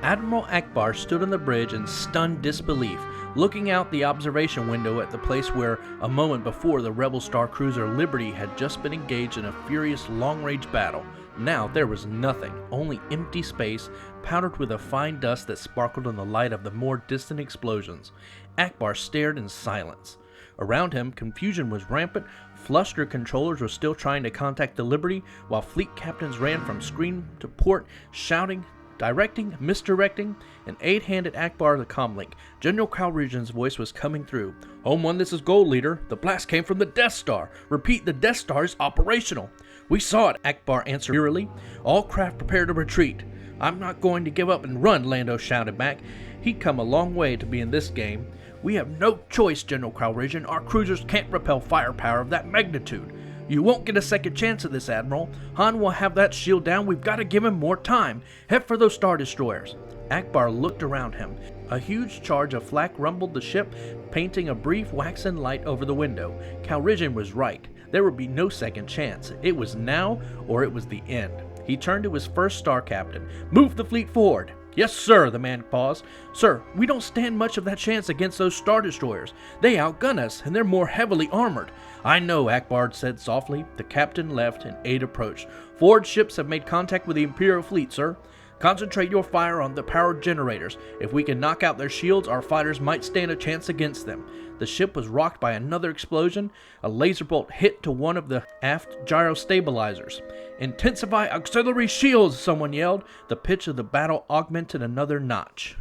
Admiral Akbar stood on the bridge in stunned disbelief, looking out the observation window at the place where, a moment before, the rebel star cruiser Liberty had just been engaged in a furious long-range battle. Now there was nothing, only empty space, powdered with a fine dust that sparkled in the light of the more distant explosions. Akbar stared in silence. Around him, confusion was rampant. Flustered controllers were still trying to contact the Liberty, while fleet captains ran from screen to port, shouting, directing, misdirecting. An aide handed Akbar the comlink. General Calrissian's voice was coming through. "Home 1, this is Gold Leader. The blast came from the Death Star. Repeat, the Death Star is operational." "We saw it," Akbar answered wearily. "All craft prepare to retreat." "I'm not going to give up and run," Lando shouted back. He'd come a long way to be in this game. "We have no choice, General Calrissian. Our cruisers can't repel firepower of that magnitude." "You won't get a second chance at this, Admiral. Han will have that shield down. We've got to give him more time. Head for those Star Destroyers." Akbar looked around him. A huge charge of flak rumbled the ship, painting a brief waxen light over the window. Calrissian was right. There would be no second chance. It was now, or it was the end. He turned to his first star captain. "Move the fleet forward." "Yes, sir," the man paused. "Sir, we don't stand much of that chance against those Star Destroyers. They outgun us, and they're more heavily armored." "I know," Akbar said softly. The captain left, and aide approached. "Forward ships have made contact with the Imperial fleet, sir. Concentrate your fire on the power generators. If we can knock out their shields, our fighters might stand a chance against them." The ship was rocked by another explosion. A laser bolt hit to one of the aft gyro stabilizers. "Intensify auxiliary shields," someone yelled. The pitch of the battle augmented another notch.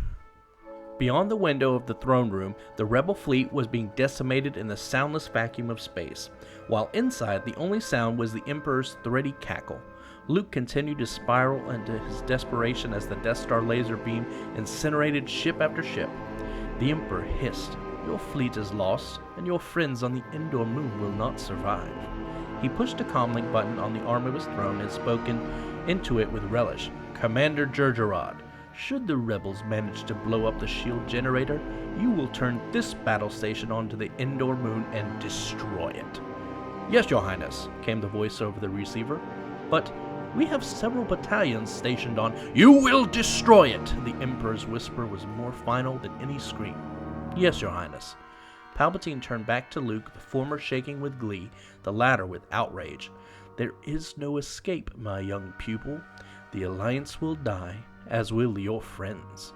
Beyond the window of the throne room, the rebel fleet was being decimated in the soundless vacuum of space, while inside the only sound was the Emperor's thready cackle. Luke continued to spiral into his desperation as the Death Star laser beam incinerated ship after ship. The Emperor hissed, "Your fleet is lost, and your friends on the Endor moon will not survive." He pushed a comlink button on the arm of his throne and spoke into it with relish. "Commander Jerjerrod, should the rebels manage to blow up the shield generator, you will turn this battle station onto the Endor moon and destroy it." "Yes, Your Highness," came the voice over the receiver. "But we have several battalions stationed on—" "You will destroy it!" The Emperor's whisper was more final than any scream. "Yes, Your Highness." Palpatine turned back to Luke, the former shaking with glee, the latter with outrage. "There is no escape, my young pupil. The Alliance will die, as will your friends."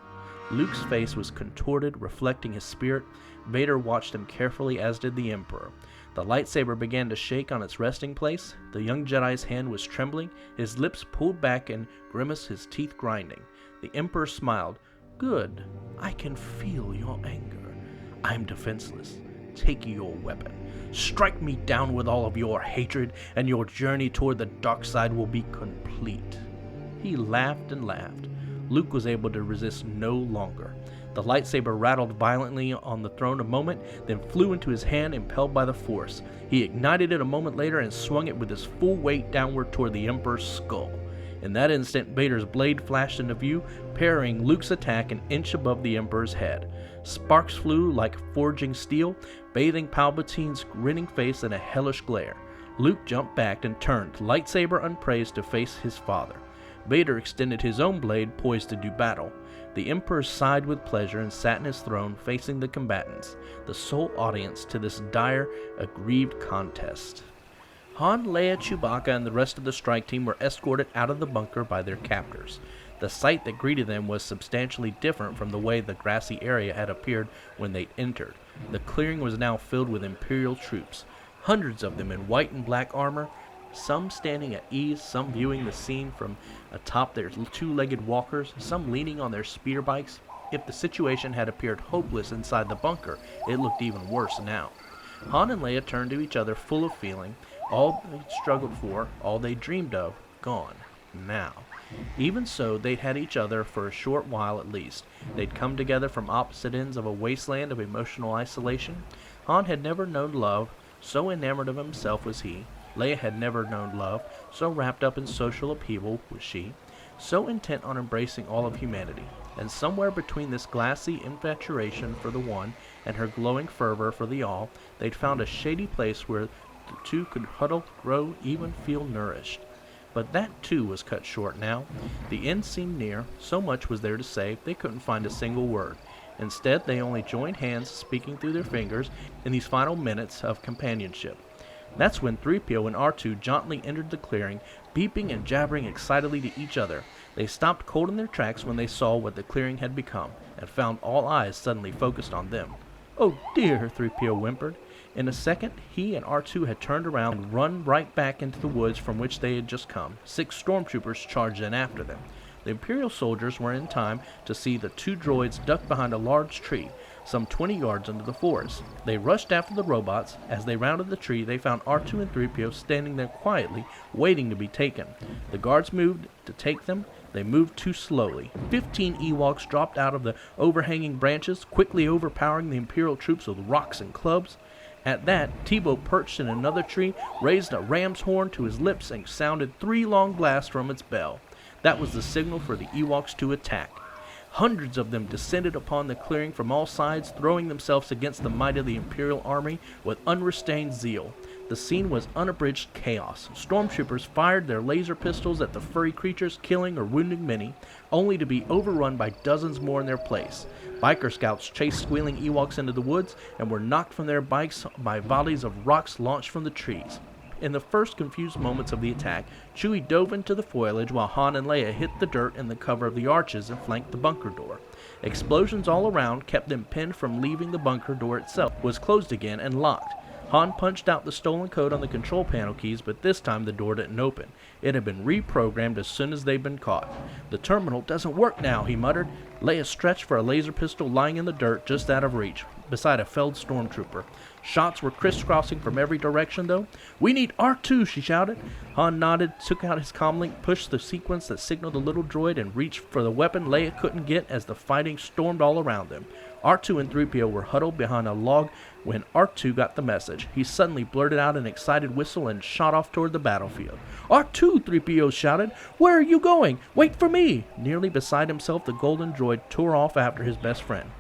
Luke's face was contorted, reflecting his spirit. Vader watched him carefully, as did the Emperor. The lightsaber began to shake on its resting place. The young Jedi's hand was trembling, his lips pulled back and grimaced, his teeth grinding. The Emperor smiled. "Good. I can feel your anger. I'm defenseless. Take your weapon. Strike me down with all of your hatred, and your journey toward the dark side will be complete." He laughed and laughed. Luke was able to resist no longer. The lightsaber rattled violently on the throne a moment, then flew into his hand, impelled by the Force. He ignited it a moment later and swung it with his full weight downward toward the Emperor's skull. In that instant, Vader's blade flashed into view, parrying Luke's attack an inch above the Emperor's head. Sparks flew like forging steel, bathing Palpatine's grinning face in a hellish glare. Luke jumped back and turned, lightsaber unpraised, to face his father. Vader extended his own blade, poised to do battle. The Emperor sighed with pleasure and sat in his throne, facing the combatants, the sole audience to this dire, aggrieved contest. Han, Leia, Chewbacca, and the rest of the strike team were escorted out of the bunker by their captors. The sight that greeted them was substantially different from the way the grassy area had appeared when they entered. The clearing was now filled with Imperial troops, hundreds of them in white and black armor, some standing at ease, some viewing the scene from atop their two-legged walkers, some leaning on their speeder bikes. If the situation had appeared hopeless inside the bunker, it looked even worse now. Han and Leia turned to each other full of feeling. All they'd struggled for, all they dreamed of, gone. Now. Even so, they'd had each other for a short while at least. They'd come together from opposite ends of a wasteland of emotional isolation. Han had never known love, so enamored of himself was he. Leia had never known love, so wrapped up in social upheaval was she, so intent on embracing all of humanity. And somewhere between this glassy infatuation for the one and her glowing fervor for the all, they'd found a shady place where the two could huddle, grow, even feel nourished. But that too was cut short now. The end seemed near, so much was there to say, they couldn't find a single word. Instead, they only joined hands, speaking through their fingers in these final minutes of companionship. That's when 3PO and R2 jauntily entered the clearing, beeping and jabbering excitedly to each other. They stopped cold in their tracks when they saw what the clearing had become, and found all eyes suddenly focused on them. "Oh dear," 3PO whimpered. In a second, he and R2 had turned around and run right back into the woods from which they had just come. 6 stormtroopers charged in after them. The Imperial soldiers were in time to see the 2 droids duck behind a large tree, some 20 yards into the forest. They rushed after the robots. As they rounded the tree, they found R2 and 3PO standing there quietly, waiting to be taken. The guards moved to take them. They moved too slowly. 15 Ewoks dropped out of the overhanging branches, quickly overpowering the Imperial troops with rocks and clubs. At that, Tebow perched in another tree, raised a ram's horn to his lips, and sounded 3 long blasts from its bell. That was the signal for the Ewoks to attack. Hundreds of them descended upon the clearing from all sides, throwing themselves against the might of the Imperial army with unrestrained zeal. The scene was unabridged chaos. Stormtroopers fired their laser pistols at the furry creatures, killing or wounding many, only to be overrun by dozens more in their place. Biker scouts chased squealing Ewoks into the woods and were knocked from their bikes by volleys of rocks launched from the trees. In the first confused moments of the attack, Chewie dove into the foliage while Han and Leia hit the dirt in the cover of the arches and flanked the bunker door. Explosions all around kept them pinned from leaving. The bunker door itself was closed again and locked. Han punched out the stolen code on the control panel keys, but this time the door didn't open. It had been reprogrammed as soon as they'd been caught. "The terminal doesn't work now," he muttered. Leia stretched for a laser pistol lying in the dirt just out of reach, beside a felled stormtrooper. Shots were crisscrossing from every direction, though. "We need R2, she shouted. Han nodded, took out his comlink, pushed the sequence that signaled the little droid, and reached for the weapon Leia couldn't get as the fighting stormed all around them. R2 and 3PO were huddled behind a log when R2 got the message. He suddenly blurted out an excited whistle and shot off toward the battlefield. "R2!" 3PO shouted. "Where are you going? Wait for me!" Nearly beside himself, the golden droid tore off after his best friend.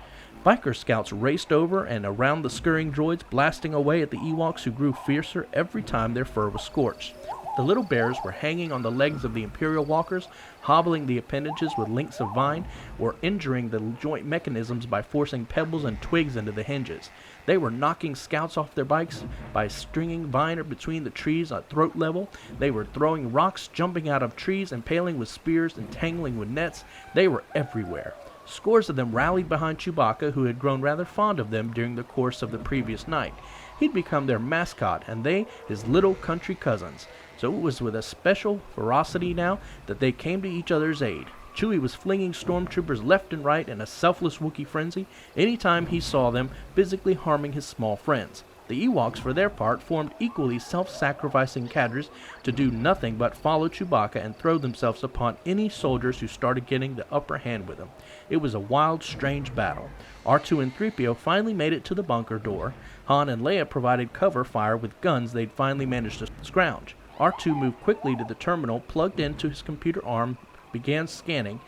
Biker scouts raced over and around the scurrying droids, blasting away at the Ewoks, who grew fiercer every time their fur was scorched. The little bears were hanging on the legs of the Imperial walkers, hobbling the appendages with links of vine, or injuring the joint mechanisms by forcing pebbles and twigs into the hinges. They were knocking scouts off their bikes by stringing vine between the trees at throat level. They were throwing rocks, jumping out of trees, impaling with spears, entangling with nets. They were everywhere. Scores of them rallied behind Chewbacca, who had grown rather fond of them during the course of the previous night. He'd become their mascot, and they his little country cousins. So it was with a special ferocity now that they came to each other's aid. Chewie was flinging stormtroopers left and right in a selfless Wookiee frenzy any time he saw them physically harming his small friends. The Ewoks, for their part, formed equally self-sacrificing cadres to do nothing but follow Chewbacca and throw themselves upon any soldiers who started getting the upper hand with him. It was a wild, strange battle. R2 and 3PO finally made it to the bunker door. Han and Leia provided cover fire with guns they'd finally managed to scrounge. R2 moved quickly to the terminal, plugged into his computer arm, began scanning.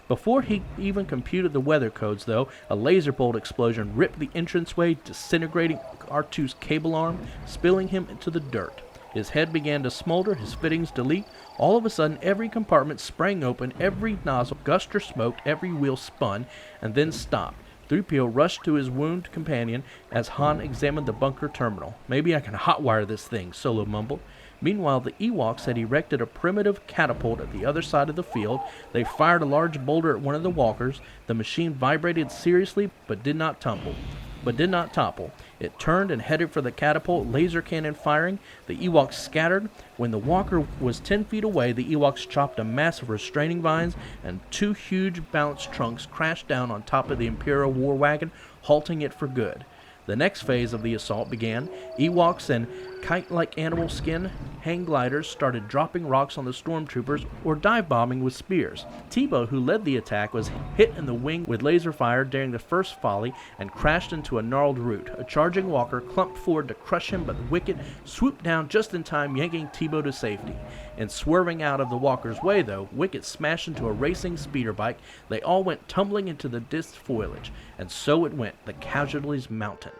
Before he even computed the weather codes, though, a laser bolt explosion ripped the entranceway, disintegrating R2's cable arm, spilling him into the dirt. His head began to smolder, his fittings to leak. All of a sudden, every compartment sprang open, every nozzle gushed or smoked, every wheel spun, and then stopped. 3PO rushed to his wounded companion as Han examined the bunker terminal. "Maybe I can hotwire this thing," Solo mumbled. Meanwhile, the Ewoks had erected a primitive catapult at the other side of the field. They fired a large boulder at one of the walkers. The machine vibrated seriously, but did not topple. It turned and headed for the catapult, laser cannon firing. The Ewoks scattered. When the walker was 10 feet away, the Ewoks chopped a mass of restraining vines, and 2 huge balance trunks crashed down on top of the Imperial war wagon, halting it for good. The next phase of the assault began. Ewoks and kite-like animal skin hang gliders started dropping rocks on the stormtroopers or dive-bombing with spears. Tebow, who led the attack, was hit in the wing with laser fire during the first volley and crashed into a gnarled root. A charging walker clumped forward to crush him, but Wicket swooped down just in time, yanking Tebow to safety. In swerving out of the walker's way, though, Wicket smashed into a racing speeder bike. They all went tumbling into the disc foliage, and so it went. The casualties mounted.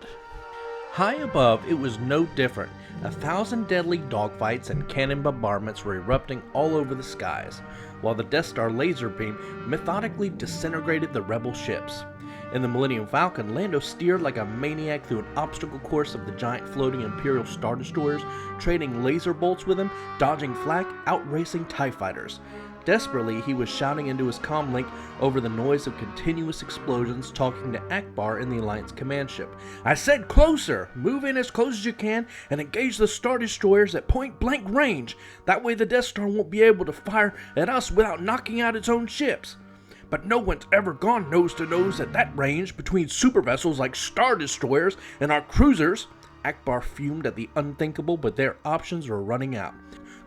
High above, it was no different. 1,000 deadly dogfights and cannon bombardments were erupting all over the skies, while the Death Star laser beam methodically disintegrated the rebel ships. In the Millennium Falcon, Lando steered like a maniac through an obstacle course of the giant floating Imperial Star Destroyers, trading laser bolts with them, dodging flak, outracing TIE fighters. Desperately, he was shouting into his comlink over the noise of continuous explosions, talking to Akbar in the Alliance command ship. "I said closer! Move in as close as you can and engage the Star Destroyers at point-blank range. That way the Death Star won't be able to fire at us without knocking out its own ships." "But no one's ever gone nose-to-nose at that range between super vessels like Star Destroyers and our cruisers." Akbar fumed at the unthinkable, but their options were running out.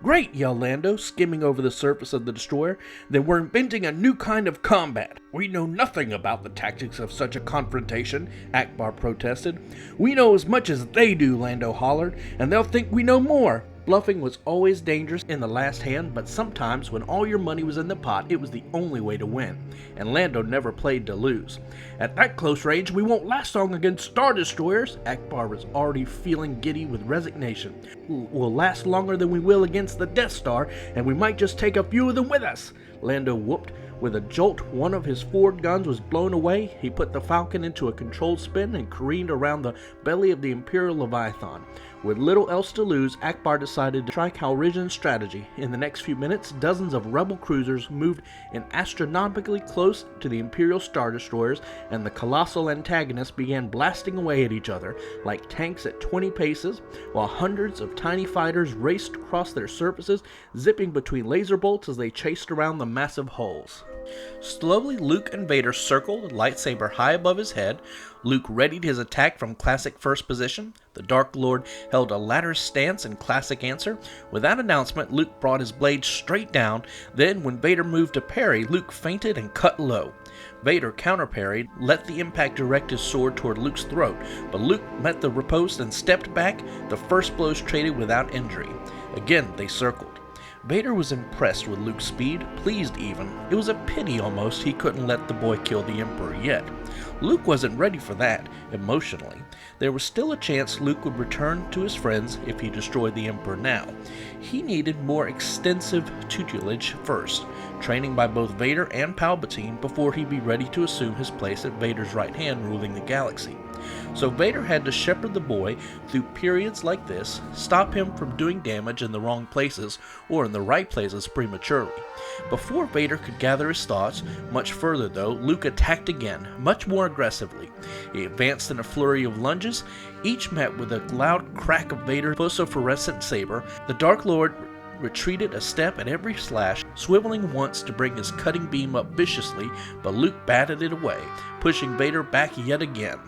"Great!" yelled Lando, skimming over the surface of the destroyer. "Then we're inventing a new kind of combat." "We know nothing about the tactics of such a confrontation," Akbar protested. "We know as much as they do," Lando hollered, "and they'll think we know more." Bluffing was always dangerous in the last hand, but sometimes when all your money was in the pot, it was the only way to win, and Lando never played to lose. "At that close range, we won't last long against Star Destroyers." Akbar was already feeling giddy with resignation. "We'll last longer than we will against the Death Star, and we might just take a few of them with us." Lando whooped. With a jolt, one of his forward guns was blown away. He put the Falcon into a controlled spin and careened around the belly of the Imperial Leviathan. With little else to lose, Akbar decided to try Calrissian's strategy. In the next few minutes, dozens of rebel cruisers moved in astronomically close to the Imperial Star Destroyers, and the colossal antagonists began blasting away at each other like tanks at 20 paces, while hundreds of tiny fighters raced across their surfaces, zipping between laser bolts as they chased around the massive hulls. Slowly, Luke and Vader circled, lightsaber high above his head. Luke readied his attack from classic first position. The Dark Lord held a ladder stance in classic answer. With that announcement, Luke brought his blade straight down. Then, when Vader moved to parry, Luke feinted and cut low. Vader counter-parried, let the impact direct his sword toward Luke's throat, but Luke met the riposte and stepped back. The first blows traded without injury. Again, they circled. Vader was impressed with Luke's speed, pleased even. It was a pity almost he couldn't let the boy kill the Emperor yet. Luke wasn't ready for that, emotionally. There was still a chance Luke would return to his friends if he destroyed the Emperor now. He needed more extensive tutelage first, training by both Vader and Palpatine before he'd be ready to assume his place at Vader's right hand ruling the galaxy. So Vader had to shepherd the boy through periods like this, stop him from doing damage in the wrong places or in the right places prematurely. Before Vader could gather his thoughts much further though, Luke attacked again, much more aggressively. He advanced in a flurry of lunges, each met with a loud crack of Vader's phosphorescent saber. The Dark Lord retreated a step at every slash, swiveling once to bring his cutting beam up viciously, but Luke batted it away, pushing Vader back yet again.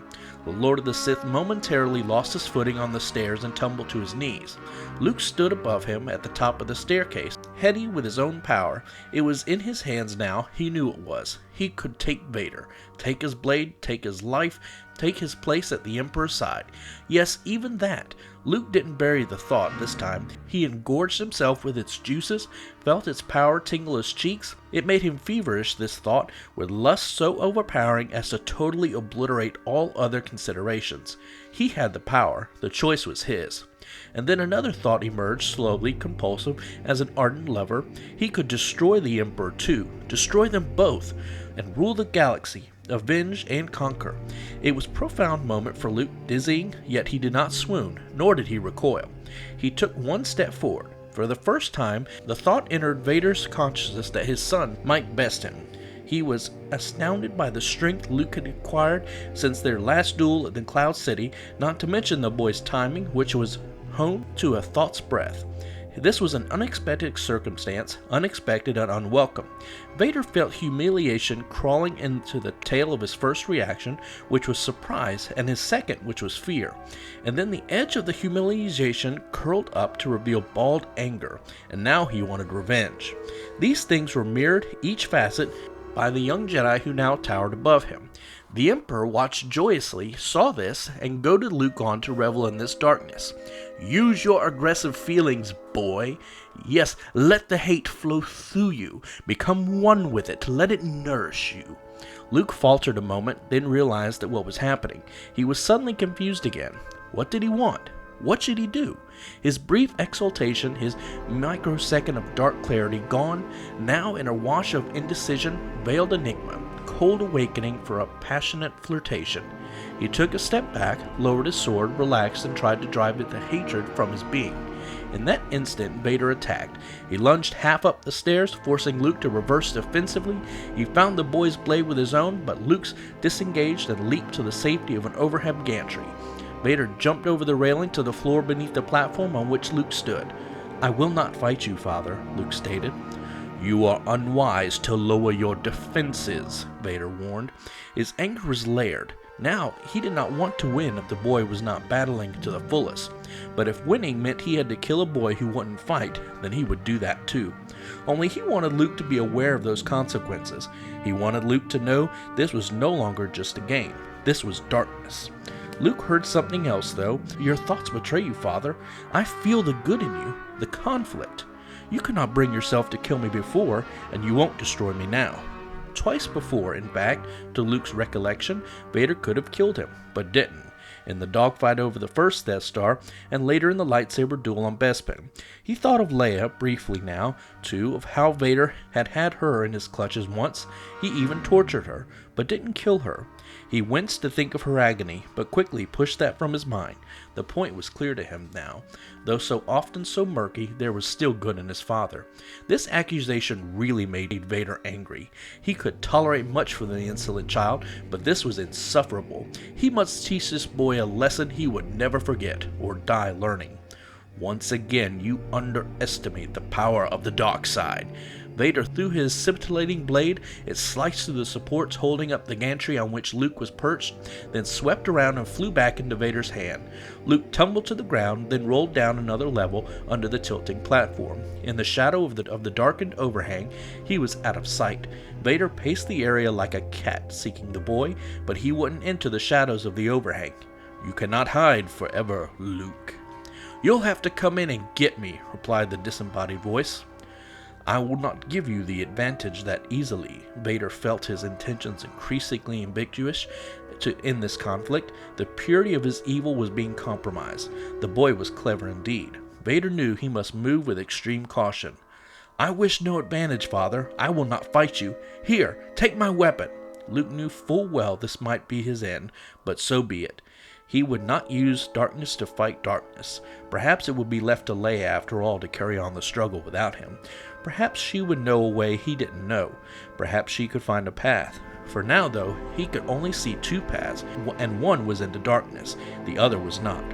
The Lord of the Sith momentarily lost his footing on the stairs and tumbled to his knees. Luke stood above him at the top of the staircase, heady with his own power. It was in his hands now, he knew it was. He could take Vader, take his blade, take his life, take his place at the Emperor's side. Yes, even that. Luke didn't bury the thought this time. He engorged himself with its juices, felt its power tingle his cheeks. It made him feverish, this thought, with lust so overpowering as to totally obliterate all other considerations. He had the power. The choice was his. And then another thought emerged, slowly, compulsive, as an ardent lover. He could destroy the Emperor too, destroy them both, and rule the galaxy, avenge and conquer. It was a profound moment for Luke, dizzying, yet he did not swoon, nor did he recoil. He took one step forward. For the first time, the thought entered Vader's consciousness that his son might best him. He was astounded by the strength Luke had acquired since their last duel at the Cloud City, not to mention the boy's timing, which was honed to a thought's breadth. This was an unexpected circumstance, unexpected and unwelcome. Vader felt humiliation crawling into the tail of his first reaction, which was surprise, and his second, which was fear. And then the edge of the humiliation curled up to reveal bald anger, and now he wanted revenge. These things were mirrored, each facet, by the young Jedi who now towered above him. The Emperor watched joyously, saw this, and goaded Luke on to revel in this darkness. Use your aggressive feelings, boy. Yes, let the hate flow through you. Become one with it. Let it nourish you. Luke faltered a moment, then realized that what was happening. He was suddenly confused again. What did he want? What should he do? His brief exultation, his microsecond of dark clarity gone, now in a wash of indecision, veiled enigma, cold awakening for a passionate flirtation. He took a step back, lowered his sword, relaxed, and tried to drive the hatred from his being. In that instant, Vader attacked. He lunged half up the stairs, forcing Luke to reverse defensively. He found the boy's blade with his own, but Luke's disengaged and leaped to the safety of an overhead gantry. Vader jumped over the railing to the floor beneath the platform on which Luke stood. "I will not fight you, Father," Luke stated. "You are unwise to lower your defenses," Vader warned. His anger was layered. Now, he did not want to win if the boy was not battling to the fullest. But if winning meant he had to kill a boy who wouldn't fight, then he would do that too. Only he wanted Luke to be aware of those consequences. He wanted Luke to know this was no longer just a game. This was darkness. Luke heard something else, though. "Your thoughts betray you, Father. I feel the good in you, the conflict. You could not bring yourself to kill me before, and you won't destroy me now." Twice before, in fact, to Luke's recollection, Vader could have killed him, but didn't. In the dogfight over the first Death Star, and later in the lightsaber duel on Bespin. He thought of Leia, briefly now, too, of how Vader had her in his clutches once. He even tortured her, but didn't kill her. He winced to think of her agony, but quickly pushed that from his mind. The point was clear to him now. Though so often so murky, there was still good in his father. This accusation really made Vader angry. He could tolerate much from the insolent child, but this was insufferable. He must teach this boy a lesson he would never forget, or die learning. "Once again, you underestimate the power of the dark side." Vader threw his scintillating blade. It sliced through the supports holding up the gantry on which Luke was perched, then swept around and flew back into Vader's hand. Luke tumbled to the ground, then rolled down another level under the tilting platform. In the shadow of the darkened overhang, he was out of sight. Vader paced the area like a cat seeking the boy, but he wouldn't enter the shadows of the overhang. "You cannot hide forever, Luke." "You'll have to come in and get me," replied the disembodied voice. "I will not give you the advantage that easily." Vader felt his intentions increasingly ambiguous in this conflict. The purity of his evil was being compromised. The boy was clever indeed. Vader knew he must move with extreme caution. "I wish no advantage, Father. I will not fight you. Here, take my weapon." Luke knew full well this might be his end, but so be it. He would not use darkness to fight darkness. Perhaps it would be left to Leia after all to carry on the struggle without him. Perhaps she would know a way he didn't know. Perhaps she could find a path. For now, though, he could only see two paths, and one was into darkness. The other was not.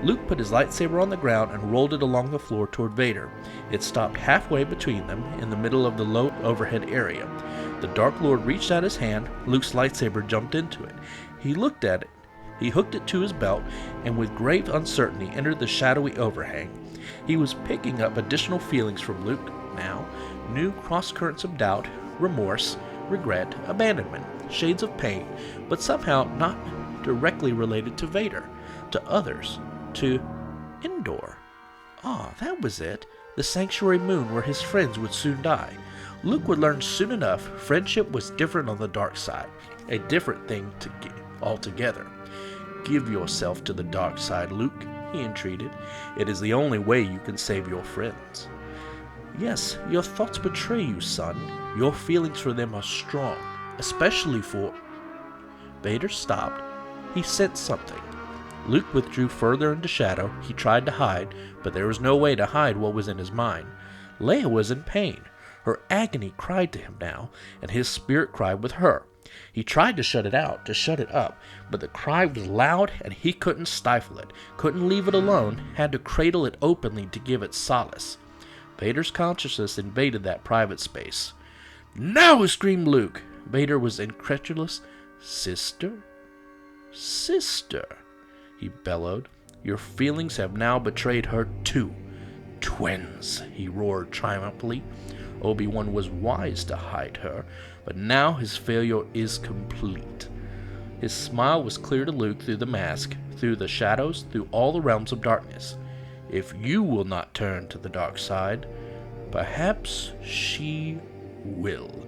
Luke put his lightsaber on the ground and rolled it along the floor toward Vader. It stopped halfway between them, in the middle of the low overhead area. The Dark Lord reached out his hand. Luke's lightsaber jumped into it. He looked at it. He hooked it to his belt, and with grave uncertainty entered the shadowy overhang. He was picking up additional feelings from Luke now, new cross-currents of doubt, remorse, regret, abandonment, shades of pain, but somehow not directly related to Vader, to others, to Endor. That was it. The sanctuary moon where his friends would soon die. Luke would learn soon enough friendship was different on the dark side, a different thing altogether. "Give yourself to the dark side, Luke," he entreated. "It is the only way you can save your friends." "Yes, your thoughts betray you, son. Your feelings for them are strong, especially for—" Vader stopped. He sensed something. Luke withdrew further into shadow. He tried to hide, but there was no way to hide what was in his mind. Leia was in pain. Her agony cried to him now, and his spirit cried with her. He tried to shut it out, to shut it up, but the cry was loud and he couldn't stifle it, couldn't leave it alone, had to cradle it openly to give it solace. Vader's consciousness invaded that private space. "No!" screamed Luke. Vader was incredulous. "Sister? Sister?" he bellowed. "Your feelings have now betrayed her too. Twins!" he roared triumphantly. Obi-Wan was wise to hide her, but now his failure is complete. His smile was clear to Luke through the mask, through the shadows, through all the realms of darkness. "If you will not turn to the dark side, perhaps she will."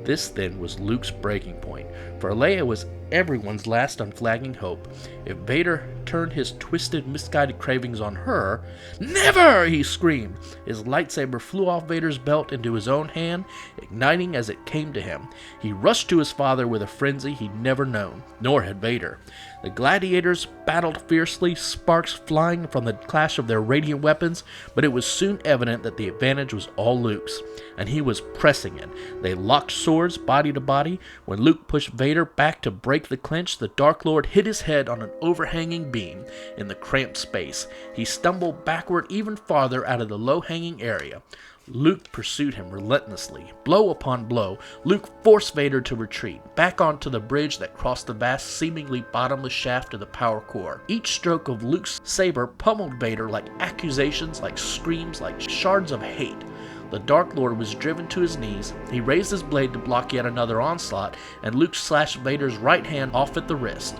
This then was Luke's breaking point, for Leia was everyone's last unflagging hope. If Vader turned his twisted, misguided cravings on her, "Never!" he screamed. His lightsaber flew off Vader's belt into his own hand, igniting as it came to him. He rushed to his father with a frenzy he'd never known, nor had Vader. The gladiators battled fiercely, sparks flying from the clash of their radiant weapons, but it was soon evident that the advantage was all Luke's, and he was pressing it. They locked swords body to body. When Luke pushed Vader back to break the clinch, the Dark Lord hit his head on an overhanging beam in the cramped space. He stumbled backward even farther out of the low-hanging area. Luke pursued him relentlessly. Blow upon blow, Luke forced Vader to retreat, back onto the bridge that crossed the vast, seemingly bottomless shaft of the power core. Each stroke of Luke's saber pummeled Vader like accusations, like screams, like shards of hate. The Dark Lord was driven to his knees. He raised his blade to block yet another onslaught, and Luke slashed Vader's right hand off at the wrist.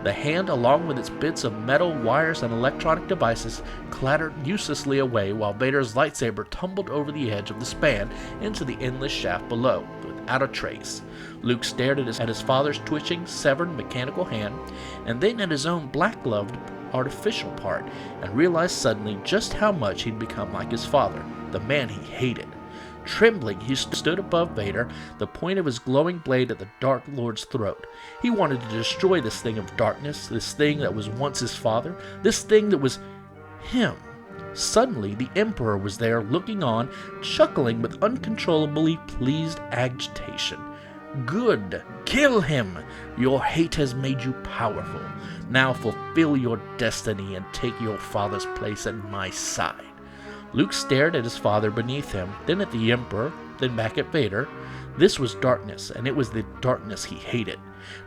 The hand, along with its bits of metal, wires, and electronic devices, clattered uselessly away while Vader's lightsaber tumbled over the edge of the span into the endless shaft below, without a trace. Luke stared at his father's twitching, severed mechanical hand, and then at his own black-gloved artificial part, and realized suddenly just how much he'd become like his father, the man he hated. Trembling, he stood above Vader, the point of his glowing blade at the Dark Lord's throat. He wanted to destroy this thing of darkness, this thing that was once his father, this thing that was him. Suddenly, the Emperor was there, looking on, chuckling with uncontrollably pleased agitation. "Good! Kill him! Your hate has made you powerful. Now fulfill your destiny and take your father's place at my side." Luke stared at his father beneath him, then at the Emperor, then back at Vader. This was darkness, and it was the darkness he hated.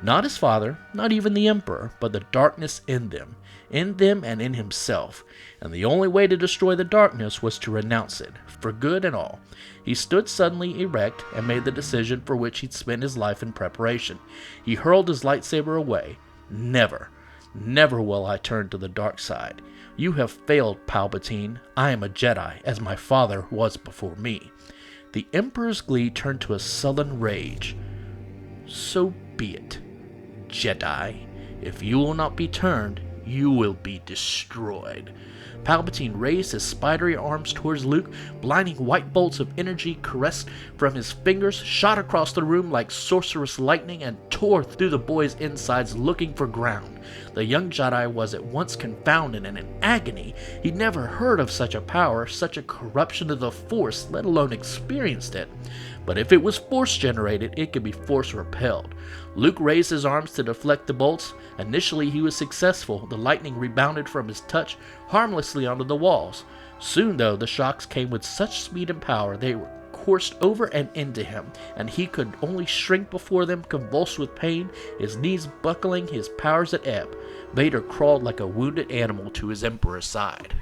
Not his father, not even the Emperor, but the darkness in them and in himself. And the only way to destroy the darkness was to renounce it, for good and all. He stood suddenly erect and made the decision for which he'd spent his life in preparation. He hurled his lightsaber away. "Never, never will I turn to the dark side. You have failed, Palpatine. I am a Jedi, as my father was before me." The Emperor's glee turned to a sullen rage. "So be it, Jedi. If you will not be turned, you will be destroyed." Palpatine raised his spidery arms towards Luke. Blinding white bolts of energy caressed from his fingers, shot across the room like sorcerous lightning, and tore through the boy's insides looking for ground. The young Jedi was at once confounded and in agony. He'd never heard of such a power, such a corruption of the Force, let alone experienced it. But if it was force-generated, it could be force-repelled. Luke raised his arms to deflect the bolts. Initially, he was successful. The lightning rebounded from his touch harmlessly onto the walls. Soon, though, the shocks came with such speed and power they were coursed over and into him, and he could only shrink before them, convulsed with pain, his knees buckling, his powers at ebb. Vader crawled like a wounded animal to his Emperor's side.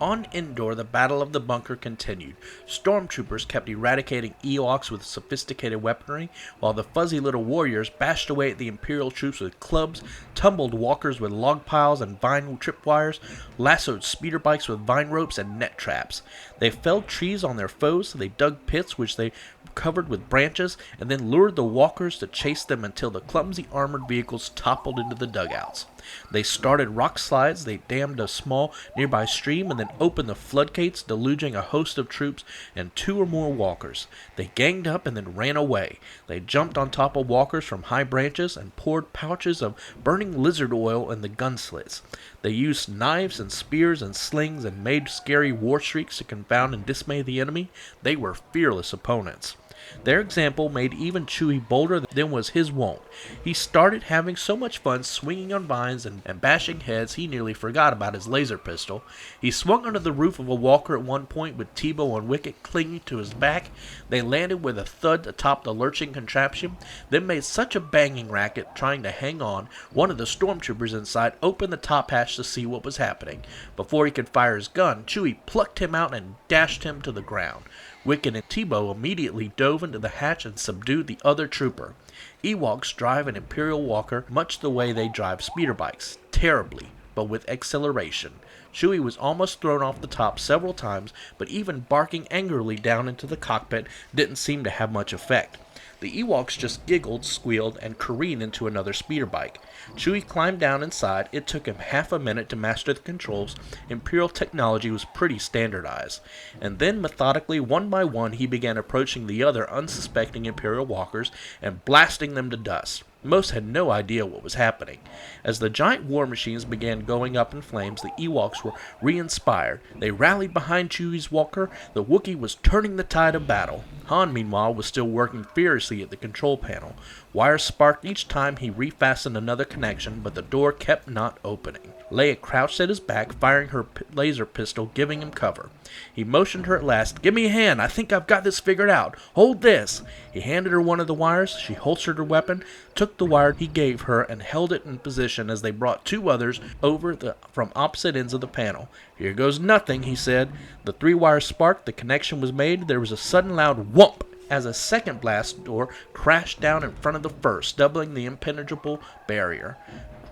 On Endor, the Battle of the Bunker continued. Stormtroopers kept eradicating Ewoks with sophisticated weaponry, while the fuzzy little warriors bashed away at the Imperial troops with clubs, tumbled walkers with log piles and vine tripwires, lassoed speeder bikes with vine ropes and net traps. They felled trees on their foes, they dug pits which they covered with branches, and then lured the walkers to chase them until the clumsy armored vehicles toppled into the dugouts. They started rock slides, they dammed a small nearby stream, and then opened the floodgates, deluging a host of troops and 2 or more walkers. They ganged up and then ran away. They jumped on top of walkers from high branches and poured pouches of burning lizard oil in the gun slits. They used knives and spears and slings and made scary war shrieks to confound and dismay the enemy. They were fearless opponents. Their example made even Chewie bolder than was his wont. He started having so much fun swinging on vines and bashing heads he nearly forgot about his laser pistol. He swung under the roof of a walker at one point with Tebow and Wicket clinging to his back. They landed with a thud atop the lurching contraption, then made such a banging racket trying to hang on, one of the stormtroopers inside opened the top hatch to see what was happening. Before he could fire his gun, Chewie plucked him out and dashed him to the ground. Wicket and Tebow immediately dove into the hatch and subdued the other trooper. Ewoks drive an Imperial walker much the way they drive speeder bikes, terribly, but with acceleration. Chewie was almost thrown off the top several times, but even barking angrily down into the cockpit didn't seem to have much effect. The Ewoks just giggled, squealed, and careened into another speeder bike. Chewie climbed down inside. It took him half a minute to master the controls. Imperial technology was pretty standardized. And then, methodically, one by one, he began approaching the other unsuspecting Imperial walkers and blasting them to dust. Most had no idea what was happening. As the giant war machines began going up in flames, the Ewoks were re-inspired. They rallied behind Chewie's walker. The Wookiee was turning the tide of battle. Han, meanwhile, was still working furiously at the control panel. Wires sparked each time he refastened another connection, but the door kept not opening. Leia crouched at his back, firing her laser pistol, giving him cover. He motioned her at last. "Give me a hand. I think I've got this figured out. Hold this." He handed her one of the wires. She holstered her weapon, took the wire he gave her, and held it in position as they brought two others over from opposite ends of the panel. "Here goes nothing," he said. The three wires sparked. The connection was made. There was a sudden loud whump as a second blast door crashed down in front of the first, doubling the impenetrable barrier.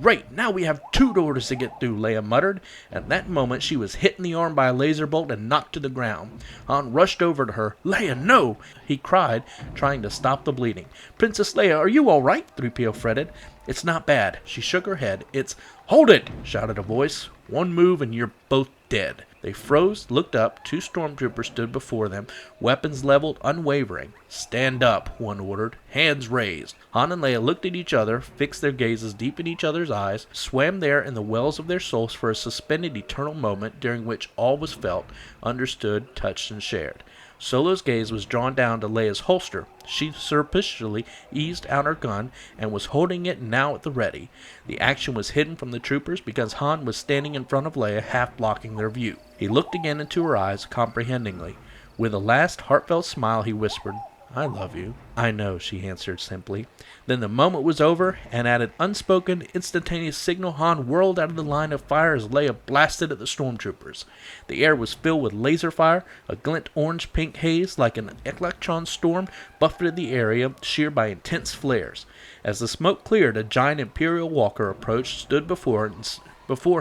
"Great, now we have two doors to get through," Leia muttered. At that moment, she was hit in the arm by a laser bolt and knocked to the ground. Han rushed over to her. "Leia, no!" he cried, trying to stop the bleeding. "Princess Leia, are you all right?" 3PO fretted. "It's not bad." She shook her head. "It's—" "Hold it!" shouted a voice. "One move and you're both dead." They froze, looked up. Two stormtroopers stood before them, weapons leveled, unwavering. "Stand up," one ordered. "Hands raised." Han and Leia looked at each other, fixed their gazes deep in each other's eyes, swam there in the wells of their souls for a suspended eternal moment during which all was felt, understood, touched, and shared. Solo's gaze was drawn down to Leia's holster. She surreptitiously eased out her gun and was holding it now at the ready. The action was hidden from the troopers because Han was standing in front of Leia, half blocking their view. He looked again into her eyes, comprehendingly. With a last heartfelt smile, he whispered, "I love you." "I know," she answered simply. Then the moment was over, and at an unspoken, instantaneous signal, Han whirled out of the line of fire as Leia blasted at the stormtroopers. The air was filled with laser fire. A glint orange-pink haze, like an electron storm, buffeted the area, sheared by intense flares. As the smoke cleared, a giant Imperial walker approached, stood before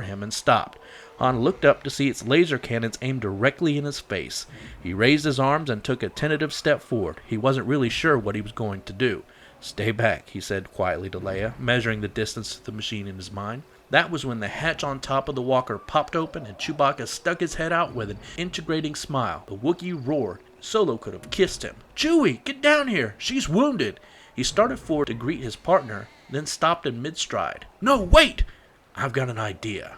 him, and stopped. Han looked up to see its laser cannons aimed directly in his face. He raised his arms and took a tentative step forward. He wasn't really sure what he was going to do. "Stay back," he said quietly to Leia, measuring the distance to the machine in his mind. That was when the hatch on top of the walker popped open and Chewbacca stuck his head out with an integrating smile. The Wookiee roared. Solo could have kissed him. "Chewie, get down here! She's wounded!" He started forward to greet his partner, then stopped in mid-stride. "No, wait! I've got an idea."